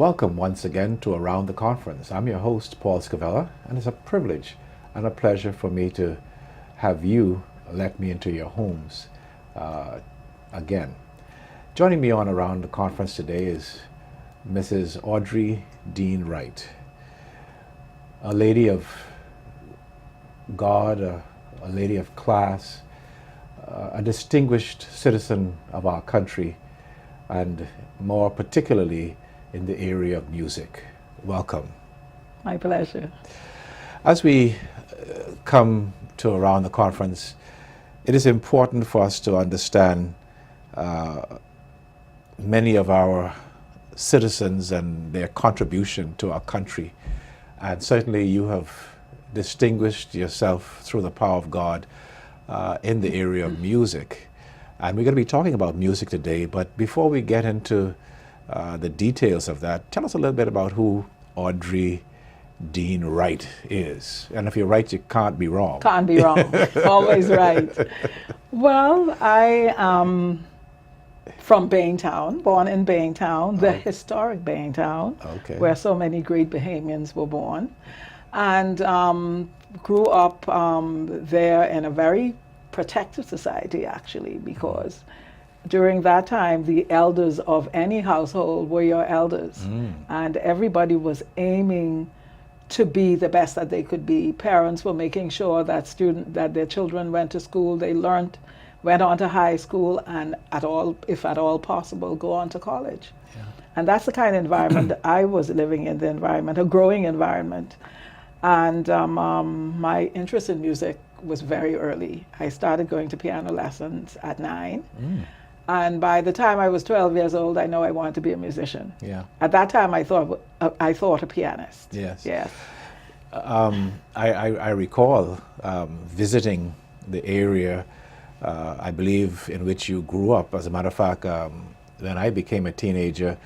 Welcome once again to Around the Conference. I'm your host, Paul Scavella, and it's a privilege and a pleasure for me to have you let me into your homes again. Joining me on Around the Conference today is Mrs. Audrey Dean Wright, a lady of God, a lady of class, a distinguished citizen of our country, and more particularly in the area of music. Welcome. My pleasure. As we come to Around the Conference, it is important for us to understand many of our citizens and their contribution to our country. And certainly you have distinguished yourself through the power of God in the area of music. And we're going to be talking about music today, but before we get into the details of that, tell us a little bit about who Audrey Dean Wright is. And if you're right, you can't be wrong. Can't be wrong. Always right. Well, I am from Baytown, born in Baytown, the historic Baytown, where so many great Bahamians were born, and grew up there in a very protective society, actually, because during that time, the elders of any household were your elders, and everybody was aiming to be the best that they could be. Parents were making sure that their children went to school, they learned, went on to high school, and if at all possible, go on to college. Yeah. And that's the kind of environment that I was living in, a growing environment. And my interest in music was very early. I started going to piano lessons at 9. And by the time I was 12 years old, I know I wanted to be a musician. Yeah. At that time, I thought a pianist. Yes. Yes. I recall visiting the area, I believe, in which you grew up. As a matter of fact, when I became a teenager,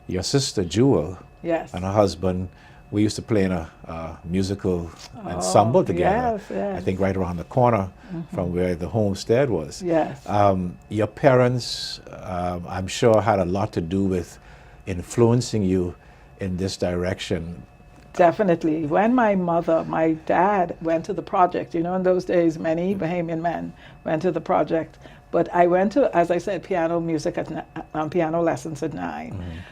your sister Jewel and her husband, we used to play in a musical ensemble together. Yes. I think right around the corner from where the homestead was. Yes. Your parents, I'm sure, had a lot to do with influencing you in this direction. Definitely. When my dad went to the project, in those days, many Bahamian men went to the project, but I went to, as I said, piano lessons at 9.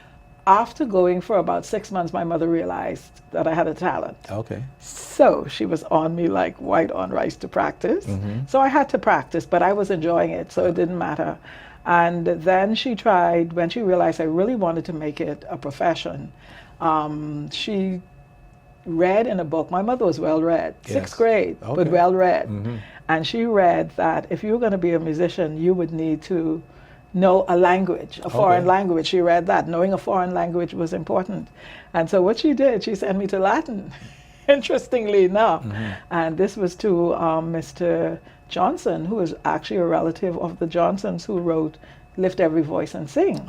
After going for about 6 months, my mother realized that I had a talent. Okay. So she was on me like white on rice to practice. So I had to practice, but I was enjoying it, so it didn't matter. And then she tried, when she realized I really wanted to make it a profession, she read in a book. My mother was well-read, 6th grade, but well-read. And she read that if you were going to be a musician, you would need to know a language, a foreign language. She read that. Knowing a foreign language was important. And so what she did, she sent me to Latin, interestingly enough. And this was to Mr. Johnson, who is actually a relative of the Johnsons, who wrote Lift Every Voice and Sing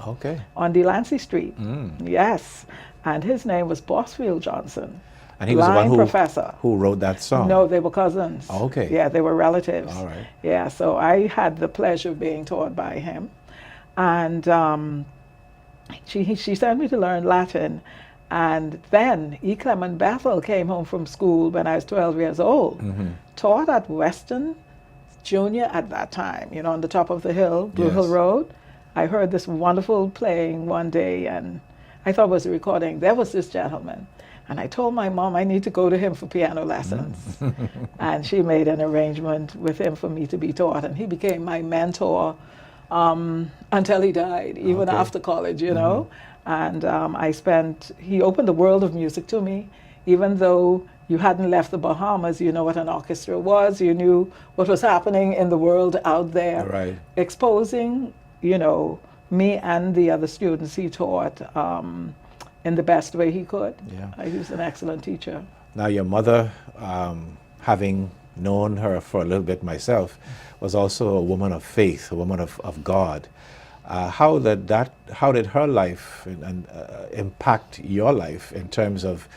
on Delancey Street. Yes. And his name was Bosfield Johnson. And he was the one professor who wrote that song? No, they were cousins. Okay. Yeah, they were relatives. All right. Yeah, so I had the pleasure of being taught by him. And she sent me to learn Latin. And then E. Clement Bethel came home from school when I was 12 years old, taught at Western Junior at that time, on the top of the hill, Blue Hill Road. I heard this wonderful playing one day, and I thought it was a recording. There was this gentleman. And I told my mom I need to go to him for piano lessons. And she made an arrangement with him for me to be taught. And he became my mentor until he died, even after college, And he opened the world of music to me. Even though you hadn't left the Bahamas, you know what an orchestra was, you knew what was happening in the world out there. Exposing, me and the other students he taught in the best way he could. He was an excellent teacher. Now your mother, having known her for a little bit myself, was also a woman of faith, a woman of God. How did her life impact your life in terms of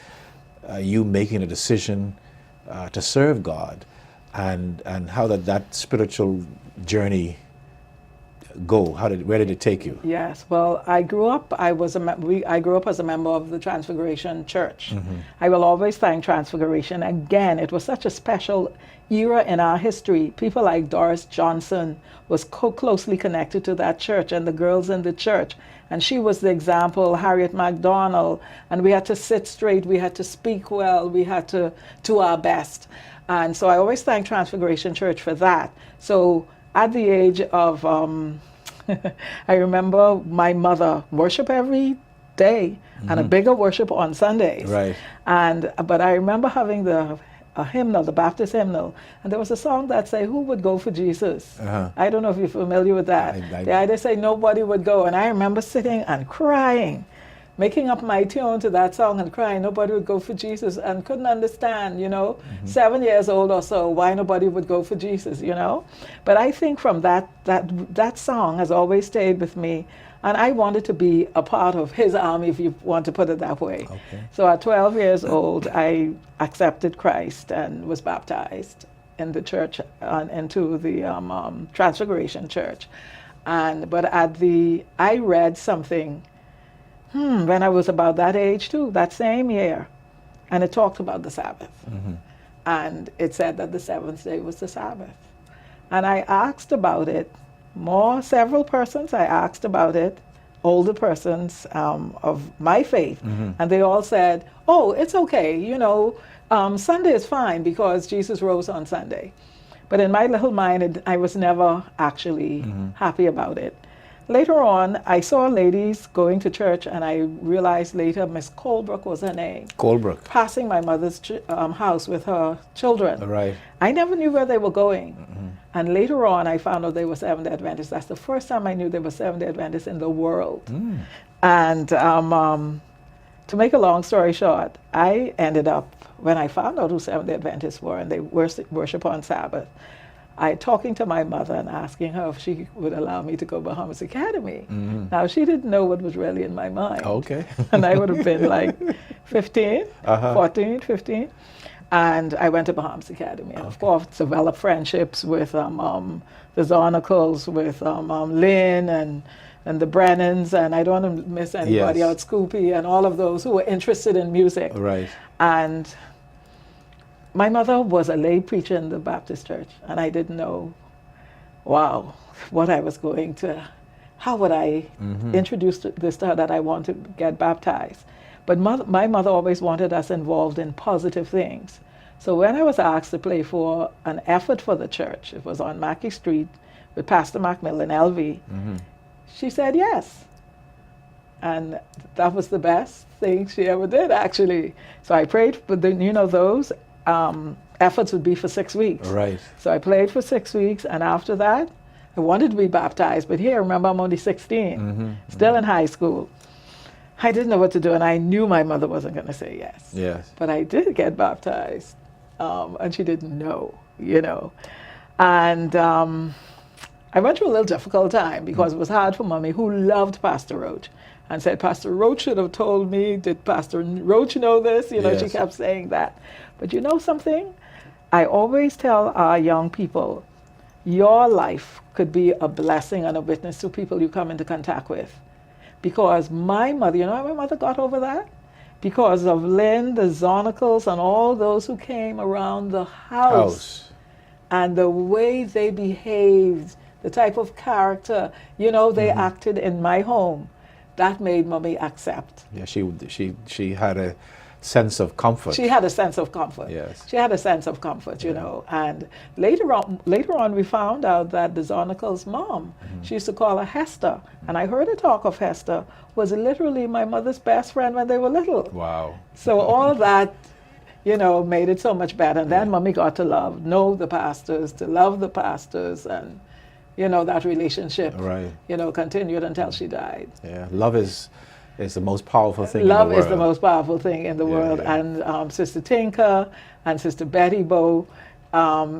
you making a decision to serve God, and how that spiritual journey go? Where did it take you? Yes. Well, I grew up. I grew up as a member of the Transfiguration Church. I will always thank Transfiguration. Again, it was such a special era in our history. People like Doris Johnson was closely connected to that church, and the girls in the church. And she was the example. Harriet MacDonald. And we had to sit straight. We had to speak well. We had to do our best. And so I always thank Transfiguration Church for that. So at the age of, I remember my mother worship every day and a bigger worship on Sundays. Right. But I remember having a hymnal, the Baptist hymnal, and there was a song that say, "Who would go for Jesus?" I don't know if you're familiar with that. They either say nobody would go, and I remember sitting and crying, making up my tune to that song and crying, nobody would go for Jesus, and couldn't understand, 7 years old or so, why nobody would go for Jesus, But I think from that song has always stayed with me, and I wanted to be a part of his army, if you want to put it that way. Okay. So at 12 years old, I accepted Christ and was baptized in the church, into the Transfiguration Church. But I read something when I was about that age too, that same year, and it talked about the Sabbath. And it said that the seventh day was the Sabbath. And I asked about it, several persons I asked about it, older persons of my faith, and they all said, oh, it's okay, Sunday is fine because Jesus rose on Sunday. But in my little mind, I was never actually happy about it. Later on, I saw ladies going to church, and I realized later Miss Colebrook was her name. Colebrook. Passing my mother's house with her children. Right. I never knew where they were going. And later on, I found out they were Seventh-day Adventists. That's the first time I knew they were Seventh-day Adventists in the world. And to make a long story short, I ended up, when I found out who Seventh-day Adventists were, and they worship on Sabbath, I talking to my mother and asking her if she would allow me to go Bahamas Academy. Now, she didn't know what was really in my mind. Okay. And I would have been like 15, 14, 15. And I went to Bahamas Academy. And of course, developed friendships with the Zornicals, with Lynn and the Brennans, and I don't want to miss anybody out, Scoopy, and all of those who were interested in music. Right. And my mother was a lay preacher in the Baptist church, and I didn't know, what I was going to, how would I introduce this to her that I want to get baptized. But my mother always wanted us involved in positive things. So when I was asked to play for an effort for the church, it was on Mackey Street with Pastor Macmillan, LV, she said yes. And that was the best thing she ever did, actually. So I prayed, but then, those efforts would be for 6 weeks. Right. So I played for 6 weeks, and after that, I wanted to be baptized. But here, remember, I'm only 16, still in high school. I didn't know what to do, and I knew my mother wasn't going to say yes. Yes. But I did get baptized, and she didn't know, And I went through a little difficult time because it was hard for Mommy, who loved Pastor Roach, and said, Pastor Roach should have told me. Did Pastor Roach know this? Yes. She kept saying that. But you know something? I always tell our young people, your life could be a blessing and a witness to people you come into contact with. Because my mother, how my mother got over that? Because of Lynn, the Zornicals, and all those who came around the house. And the way they behaved, the type of character, they acted in my home. That made Mommy accept. Yeah, she had a sense of comfort. She had a sense of comfort. Yes. She had a sense of comfort, And later on, we found out that the Zornical's mom, she used to call her Hester. And I heard her talk of Hester, was literally my mother's best friend when they were little. Wow. So all that, made it so much better. And then Mommy got to know the pastors, to love the pastors, and that relationship, continued until she died. Yeah, love is the most powerful thing Love in the world. is the most powerful thing in the world. Yeah. And Sister Tinker and Sister Betty Bow,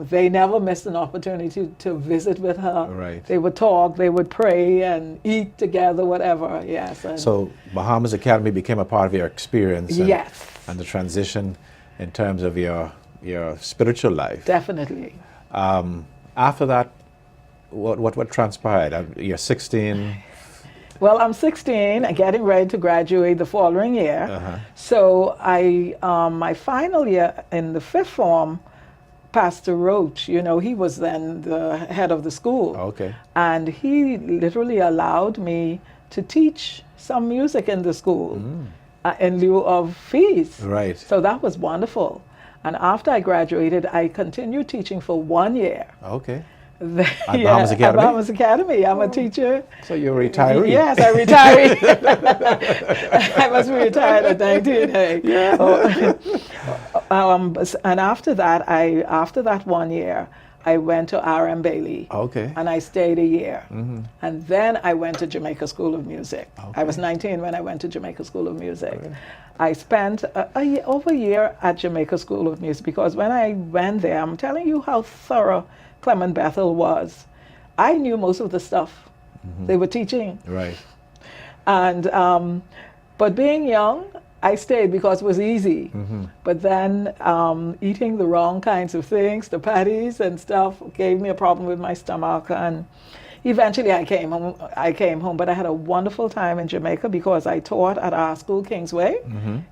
they never missed an opportunity to visit with her. Right. They would talk, they would pray and eat together, whatever. Yes. So Bahamas Academy became a part of your experience. Yes. And the transition in terms of your spiritual life. Definitely. After that, what transpired? You're 16. Well, I'm 16 and getting ready to graduate the following year. So my final year in the fifth form, Pastor Roach, he was then the head of the school. Okay. And he literally allowed me to teach some music in the school in lieu of fees. Right. So that was wonderful. And after I graduated, I continued teaching for 1 year. Okay. At Bahamas Academy? At Bahamas Academy. I'm a teacher. So you're a retiree? Yes, I retired. I must be retired at 19. Hey. Yeah. And after that 1 year, I went to R.M. Bailey. Okay. And I stayed a year. And then I went to Jamaica School of Music. Okay. I was 19 when I went to Jamaica School of Music. Okay. I spent over a year at Jamaica School of Music because when I went there, I'm telling you how thorough Clement Bethel was. I knew most of the stuff they were teaching. Right. And but being young, I stayed because it was easy. But then eating the wrong kinds of things, the patties and stuff, gave me a problem with my stomach. And eventually I came home, but I had a wonderful time in Jamaica because I taught at our school, Kingsway.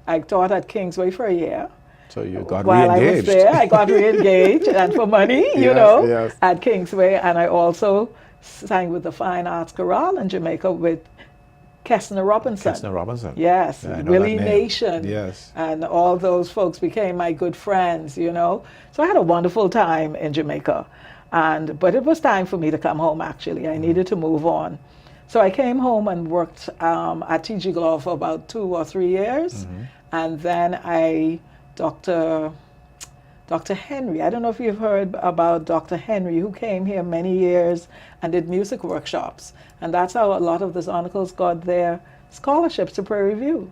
I taught at Kingsway for a year. So you got While re-engaged. I was there, I got re-engaged and for money, Yes. at Kingsway. And I also sang with the Fine Arts Chorale in Jamaica with Kessner Robinson. Kessner Robinson. Yes, Yeah, I know Willie that name. Nation. Yes. And all those folks became my good friends, So I had a wonderful time in Jamaica. But it was time for me to come home, actually. I needed to move on. So I came home and worked at TG Law for about 2 or 3 years. And then Dr. Henry, I don't know if you've heard about Dr. Henry, who came here many years and did music workshops. And that's how a lot of the Zonicals got their scholarships to Prairie View.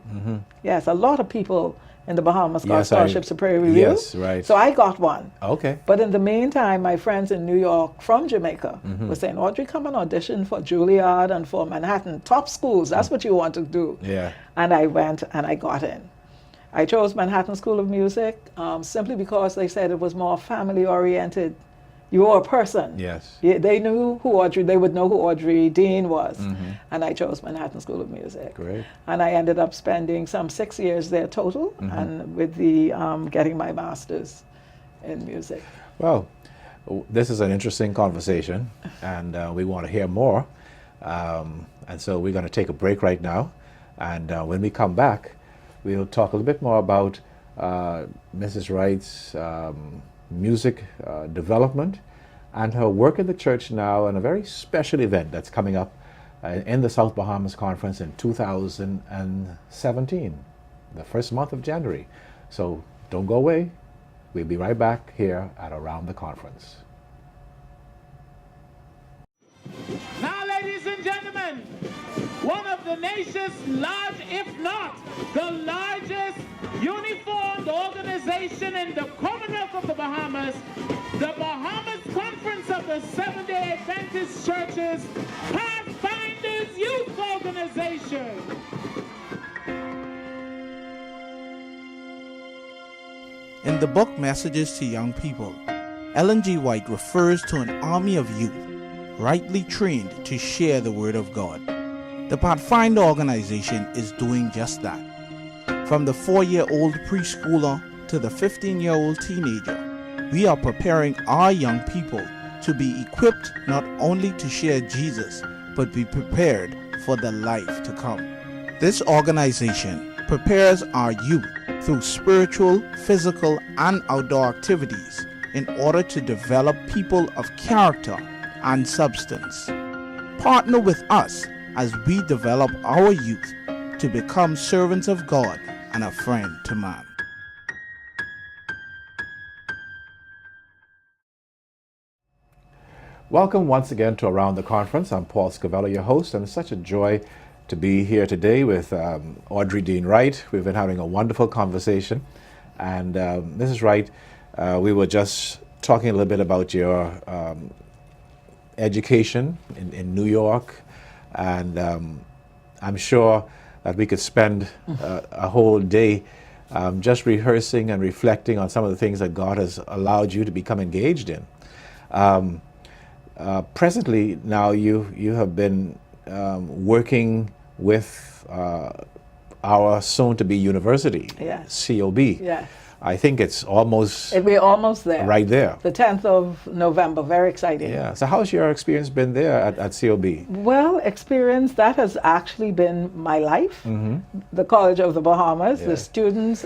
Yes, a lot of people in the Bahamas got scholarships to Prairie View. Yes, right. So I got one. Okay. But in the meantime, my friends in New York from Jamaica were saying, Audrey, come and audition for Juilliard and for Manhattan, top schools. That's what you want to do. Yeah. And I went and I got in. I chose Manhattan School of Music simply because they said it was more family-oriented. You were a person. Yes. They knew who they would know who Audrey Dean was. And I chose Manhattan School of Music. Great. And I ended up spending some 6 years there total, and with the getting my master's in music. Well, this is an interesting conversation, and we want to hear more. And so we're going to take a break right now. And when we come back, we'll talk a little bit more about Mrs. Wright's music development and her work in the church now, and a very special event that's coming up in the South Bahamas Conference in 2017, the first month of January. So don't go away. We'll be right back here at Around the Conference. Now, ladies and gentlemen, one of the nation's large, if not the largest uniformed organization in the Commonwealth of the Bahamas, the Bahamas Conference of the Seventh-day Adventist Churches Pathfinders Youth Organization. In the book Messages to Young People, Ellen G. White refers to an army of youth rightly trained to share the Word of God. The Pathfinder organization is doing just that. From the 4-year-old preschooler to the 15-year-old teenager, we are preparing our young people to be equipped not only to share Jesus, but be prepared for the life to come. This organization prepares our youth through spiritual, physical, and outdoor activities in order to develop people of character and substance. Partner with us as we develop our youth to become servants of God and a friend to man. Welcome once again to Around the Conference. I'm Paul Scavello, your host, and it's such a joy to be here today with Audrey Dean Wright. We've been having a wonderful conversation. And Mrs. Wright, we were just talking a little bit about your education in New York, and I'm sure that we could spend a whole day just rehearsing and reflecting on some of the things that God has allowed you to become engaged in. Presently, now you have been working with our soon-to-be university, Yes. COB. Yes. I think it's almost We're almost there. right there. The 10th of November, very exciting. Yeah. So how's your experience been there at COB? Well, experience, that has actually been my life. The College of the Bahamas, Yeah. the students,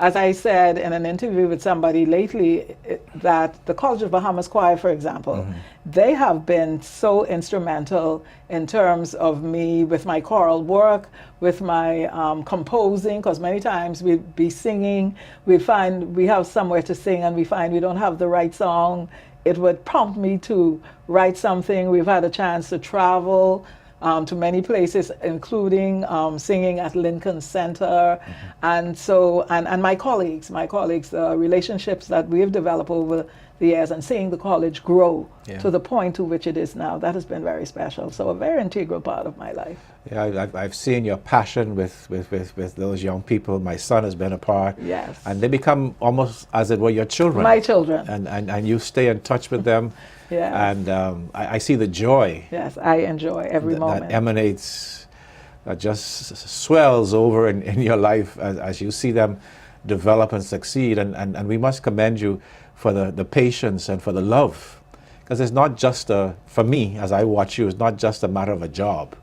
as I said in an interview with somebody lately, that the College of Bahamas Choir, for example, they have been so instrumental in terms of me with my choral work, with my composing, because many times we'd be singing, we'd find we have somewhere to sing and we find we don't have the right song. It would prompt me to write something. We've had a chance to travel to many places, including singing at Lincoln Center. And so, and my colleagues, the relationships that we've developed over the years and seeing the college grow to the point to which it is now, that has been very special. So a very integral part of my life. Yeah, I've seen your passion with those young people. My son has been a part. Yes. And they become almost as it were your children. My children. And you stay in touch with them. Yes. And I see the joy. Yes, I enjoy every moment. That emanates, just swells over in your life as you see them develop and succeed. And we must commend you for the patience and for the love. Because it's not just for me, as I watch you, it's not just a matter of a job.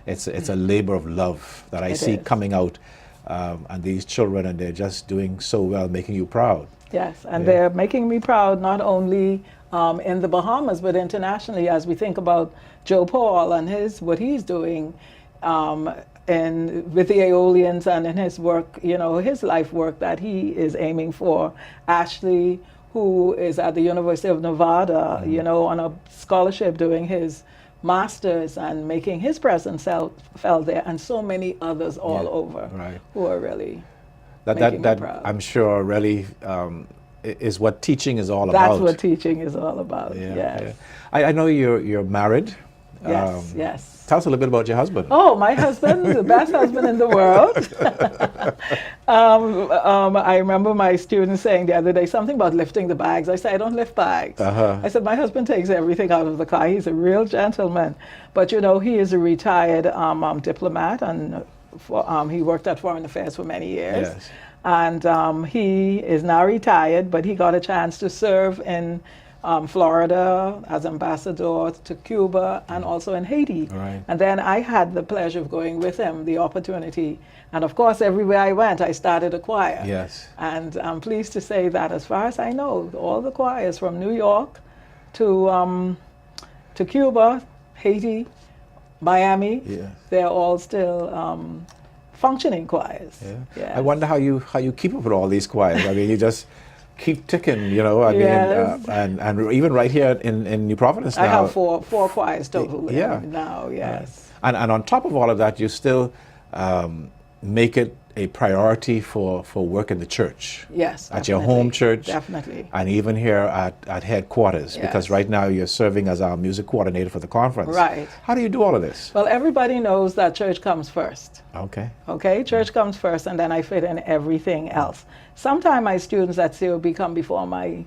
It's a labor of love that I see coming out. And these children, and they're just doing so well, making you proud. Yes, and they're making me proud not only in the Bahamas, but internationally, as we think about Joe Paul and what he's doing with the Aeolians and in his work, his life work that he is aiming for. Ashley, who is at the University of Nevada, on a scholarship doing his master's and making his presence felt there, and so many others all over who are really making me proud. I'm sure really is what teaching is all about. That's what teaching is all about. Yes. I know you're married. Yes. Yes. Tell us a little bit about your husband. Oh, my husband, the best husband in the world. I remember my student saying the other day something about lifting the bags. I said, I don't lift bags. I said, my husband takes everything out of the car. He's a real gentleman. But, he is a retired diplomat, and he worked at Foreign Affairs for many years. Yes. And he is now retired, but he got a chance to serve in Florida as ambassador to Cuba and also in Haiti. Right. And then I had the pleasure of going with him, the opportunity. And of course, everywhere I went, I started a choir. Yes. And I'm pleased to say that as far as I know, all the choirs from New York to Cuba, Haiti, Miami, they're all still functioning choirs. Yeah. Yes. I wonder how you keep up with all these choirs. I mean, you just keep ticking, I Yes. mean, and even right here in New Providence now. I have four choirs total Yeah. now, yes. And on top of all of that, you still make it a priority for work in the church. Yes, At your home church. Definitely. And even here at headquarters, because right now you're serving as our music coordinator for the conference. Right. How do you do all of this? Well, everybody knows that church comes first. Okay. Okay, church comes first, and then I fit in everything else. Sometimes my students at COB come before my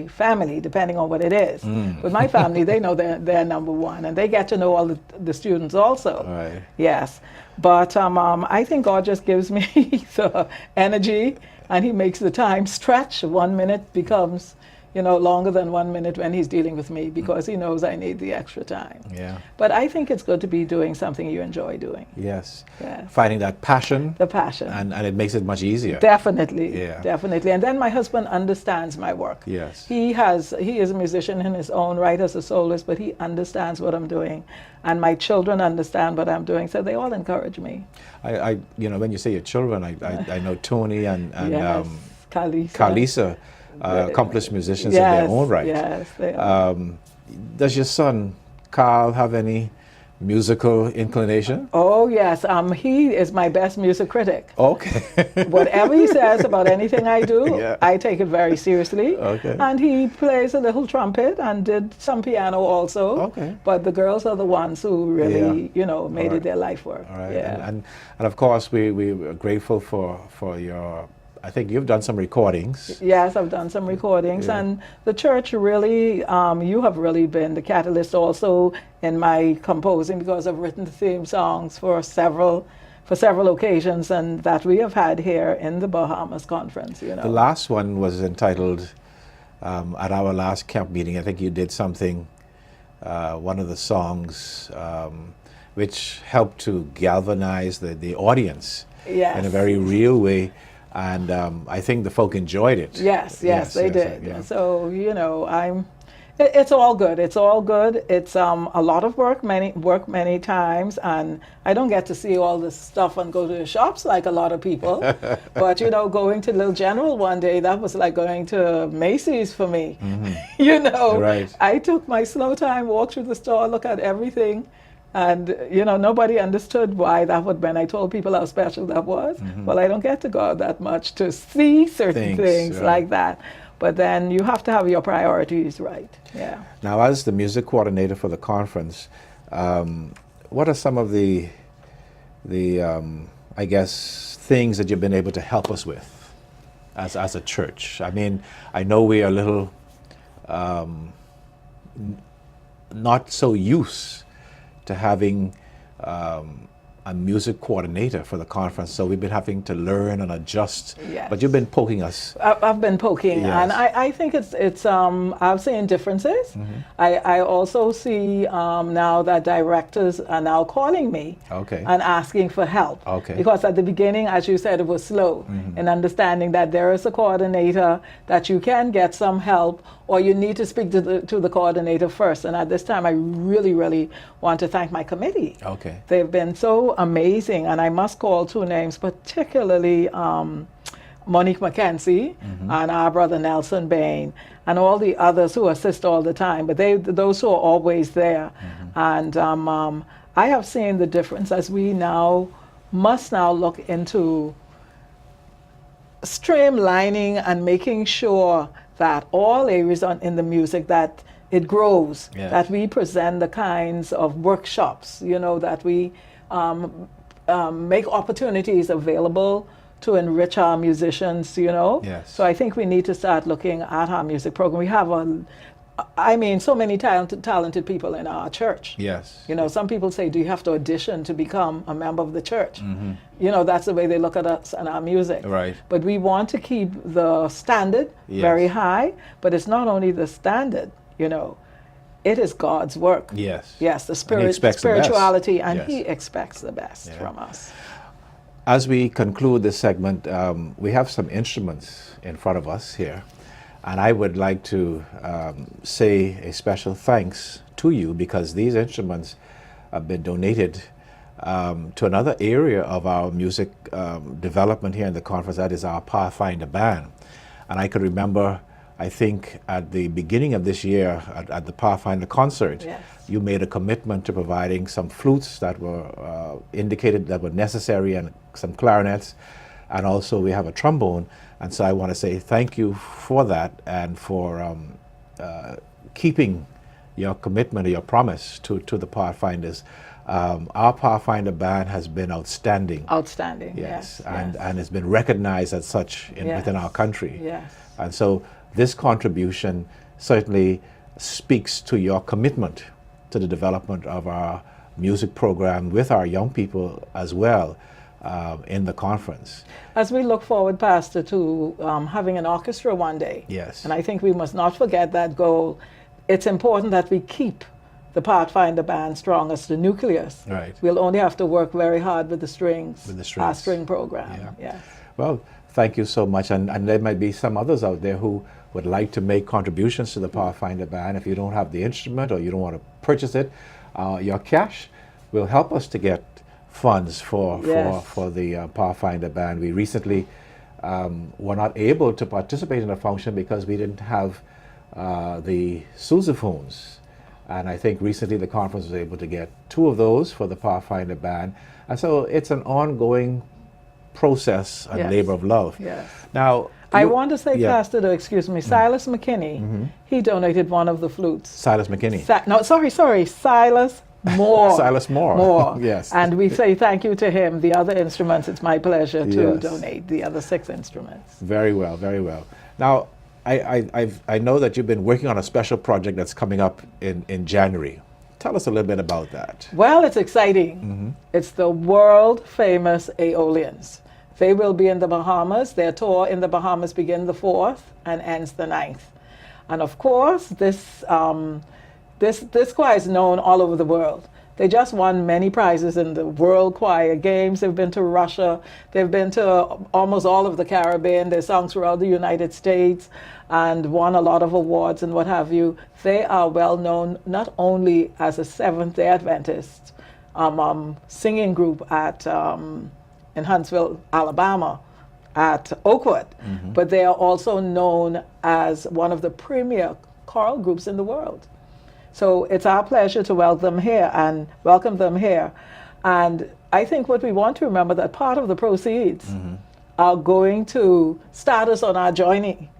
family, depending on what it is. With my family, they know they're number one, and they get to know all the students also. Right. Yes, but I think God just gives me the energy, and He makes the time stretch. 1 minute becomes, longer than 1 minute when He's dealing with me, because He knows I need the extra time. Yeah. But I think it's good to be doing something you enjoy doing. Yes. Yes. Finding that passion. The passion. And it makes it much easier. Definitely. Yeah. Definitely. And then my husband understands my work. Yes. He is a musician in his own right as a soloist, but he understands what I'm doing. And my children understand what I'm doing, so they all encourage me. I when you say your children, I know Tony and Yes. Carlisa, accomplished musicians in their own right. Yes, they are. Does your son Carl have any musical inclination? Oh yes, he is my best music critic. Okay. Whatever he says about anything I do, I take it very seriously. Okay. And he plays a little trumpet and did some piano also. Okay. But the girls are the ones who really, made it their life work. All right. Yeah. And of course we are grateful for your I think you've done some recordings. Yes, I've done some recordings, Yeah. and the church really, you have really been the catalyst also in my composing, because I've written the theme songs for several occasions, and that we have had here in the Bahamas conference. You know, The last one was entitled, at our last camp meeting, I think you did something, one of the songs, which helped to galvanize the audience yes, in a very real way. And I think the folk enjoyed it. yes, they did. yeah. So you know, it's all good. It's all good. It's a lot of work, many times, and I don't get to see all this stuff and go to the shops like a lot of people. But you know, going to Little General one day, that was like going to Macy's for me. You know, Right. I took my slow time, walked through the store, look at everything. And you know, nobody understood why that would. When I told people how special that was, well, I don't get to go out that much to see certain things right. like that. But then you have to have your priorities right. Yeah. Now, as the music coordinator for the conference, what are some of the I guess, things that you've been able to help us with as a church? I mean, I know we are a little not so used to having a music coordinator for the conference, so we've been having to learn and adjust. Yes. But you've been poking us. I've been poking, Yes. and I think it's I've seen differences. I also see now that directors are now calling me Okay. and asking for help. Okay. Because at the beginning, as you said, it was slow in understanding that there is a coordinator, that you can get some help, or you need to speak to the coordinator first. And at this time, I really want to thank my committee. Okay. They've been so amazing, and I must call two names, particularly Monique McKenzie and our brother Nelson Bain, and all the others who assist all the time. But those who are always there, and I have seen the difference as we must now look into streamlining and making sure that all areas in the music, that it grows, Yes. that we present the kinds of workshops, you know, that we make opportunities available to enrich our musicians, you know. Yes. So I think we need to start looking at our music program. We have so many talented people in our church. Yes. You know, some people say, do you have to audition to become a member of the church? You know, that's the way they look at us and our music. Right. But we want to keep the standard Yes. very high, but it's not only the standard, you know, it is God's work. Yes. Yes, the And he expects the best. spirituality, and Yes. He expects the best Yeah. from us. As we conclude this segment, we have some instruments in front of us here, and I would like to say a special thanks to you, because these instruments have been donated to another area of our music development here in the conference, that is our Pathfinder band. And I could remember, I think at the beginning of this year at the Pathfinder concert, Yes. you made a commitment to providing some flutes that were indicated that were necessary, and some clarinets, and also we have a trombone. And so I want to say thank you for that, and for keeping your commitment or your promise to the Pathfinders. Our Pathfinder band has been outstanding. Outstanding. Yes, Yes. and yes. has been recognized as such within our country. Yes. And so this contribution certainly speaks to your commitment to the development of our music program with our young people as well in the conference. As we look forward, Pastor, to having an orchestra one day, Yes. and I think we must not forget that goal, it's important that we keep the Pathfinder band strong as the nucleus. Right. We'll only have to work very hard with the strings, With the our strings. string program. Yeah. Yes. Well, thank you so much. And there might be some others out there who would like to make contributions to the Pathfinder band. If you don't have the instrument or you don't want to purchase it, your cash will help us to get funds for Yes. the Pathfinder band. We recently were not able to participate in a function because we didn't have the sousaphones. And I think recently the conference was able to get 2 of those for the Pathfinder band. And so it's an ongoing process and Yes. labor of love. Yes. Now, I you- want to say, yeah. Pastor, though, excuse me, Silas McKinney, he donated one of the flutes. Silas McKinney. Silas More. Silas Moore. More. Yes. And we say thank you to him. The other instruments, it's my pleasure to Yes. donate the other 6 instruments. Very well, very well. Now, I know that you've been working on a special project that's coming up in January. Tell us a little bit about that. Well, it's exciting. It's the world famous Aeolians. They will be in the Bahamas. Their tour in the Bahamas begins the 4th and ends the 9th. And of course, this choir is known all over the world. They just won many prizes in the World Choir Games. They've been to Russia. They've been to almost all of the Caribbean. They've sung throughout the United States and won a lot of awards and what have you. They are well known not only as a Seventh-day Adventist singing group at in Huntsville, Alabama, at Oakwood, but they are also known as one of the premier choral groups in the world. So it's our pleasure to welcome them here. And I think what we want to remember that part of the proceeds are going to start us on our journey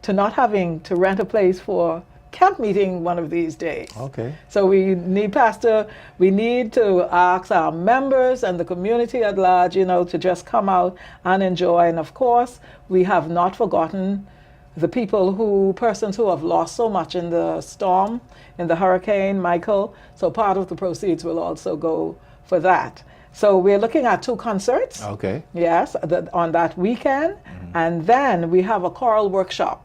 to not having to rent a place for camp meeting one of these days. Okay. So we need to ask our members and the community at large, to just come out and enjoy. And of course, we have not forgotten the persons who have lost so much in the storm, in the Hurricane Michael. So part of the proceeds will also go for that. So we're looking at 2 concerts. Okay. Yes, on that weekend. And then we have a choral workshop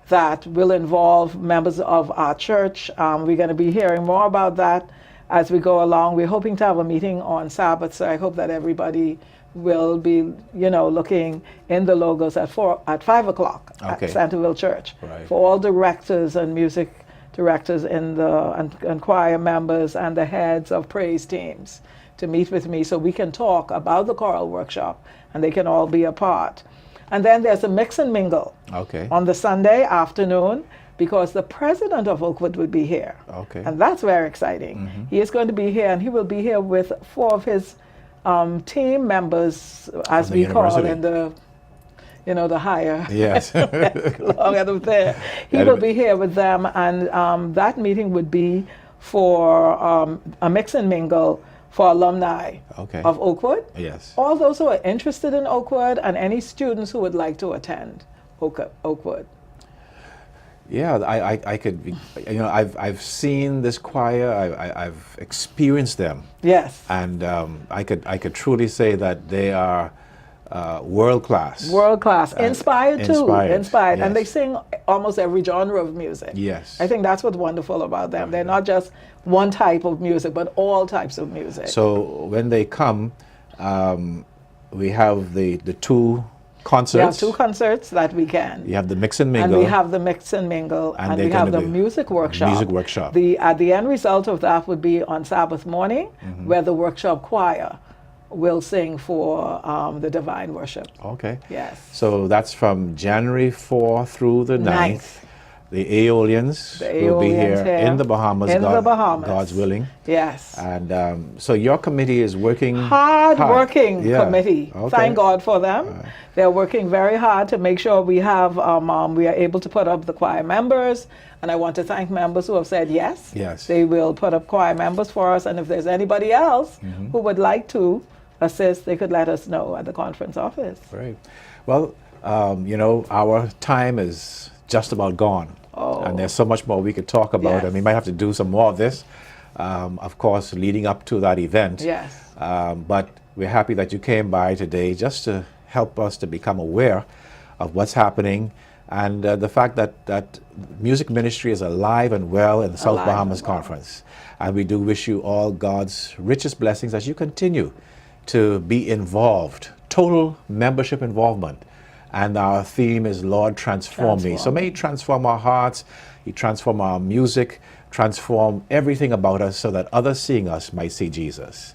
that will involve members of our church. We're going to be hearing more about that as we go along. We're hoping to have a meeting on Sabbath, so I hope that everybody will be, looking in the logos at 5 o'clock Okay. at Centerville Church. Right. For all directors and music directors and choir members and the heads of praise teams to meet with me so we can talk about the choral workshop and they can all be a part. And then there's a mix and mingle on the Sunday afternoon because the president of Oakwood will be here. Okay. And that's very exciting. He is going to be here and he will be here with 4 of his team members, as From the we call university. in the higher. Yes. Long out of there. He will be here with them, and that meeting would be for a mix and mingle for alumni of Oakwood. Yes. All those who are interested in Oakwood and any students who would like to attend Oakwood. Yeah, I could be, I've seen this choir, I've experienced them. Yes. And I could truly say that they are world class. World class. Inspired too. Inspired. Yes. And they sing almost every genre of music. Yes. I think that's what's wonderful about them. They're not just one type of music, but all types of music. So when they come, we have the 2 concerts. We have 2 concerts that weekend. You have the mix and mingle. And we have the mix and mingle. And we have the music workshop. Music workshop. The end result of that would be on Sabbath morning, where the workshop choir will sing for the divine worship. Okay. Yes. So that's from January 4 through the 9th. The Aeolians will be here in the Bahamas. The Bahamas. God's willing. Yes. And so your committee is working hard-working Yeah. committee. Okay. Thank God for them. They're working very hard to make sure we have we are able to put up the choir members. And I want to thank members who have said yes. Yes. They will put up choir members for us. And if there's anybody else who would like to assist, they could let us know at the conference office. Great. Well, our time is just about gone. And there's so much more we could talk about, Yes. and we might have to do some more of this, of course, leading up to that event. Yes. But we're happy that you came by today just to help us to become aware of what's happening and the fact that music ministry is alive and well in the South Bahamas Conference. And we do wish you all God's richest blessings as you continue to be involved, total membership involvement. And our theme is, Lord, transform me. So may He transform our hearts, He transform our music, transform everything about us so that others seeing us might see Jesus.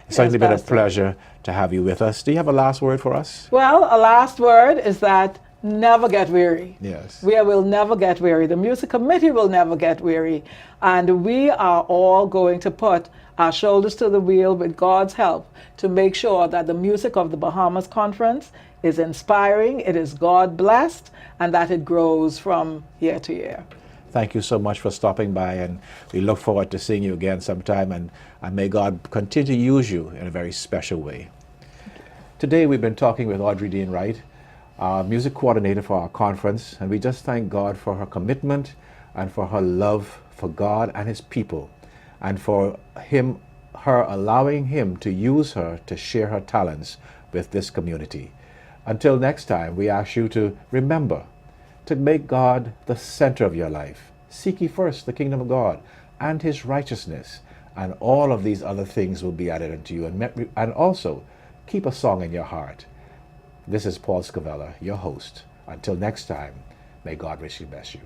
It's certainly been a pleasure to have you with us. Do you have a last word for us? Well, a last word is that never get weary. Yes. We will never get weary. The music committee will never get weary. And we are all going to put our shoulders to the wheel with God's help to make sure that the music of the Bahamas Conference is inspiring, it is God blessed, and that it grows from year to year. Thank you so much for stopping by, and we look forward to seeing you again sometime, and may God continue to use you in a very special way. Today we've been talking with Audrey Dean Wright, our music coordinator for our conference, and we just thank God for her commitment and for her love for God and his people, and for her allowing him to use her to share her talents with this community. Until next time, we ask you to remember to make God the center of your life. Seek ye first the kingdom of God and his righteousness, and all of these other things will be added unto you. And also, keep a song in your heart. This is Paul Scavella, your host. Until next time, may God richly bless you.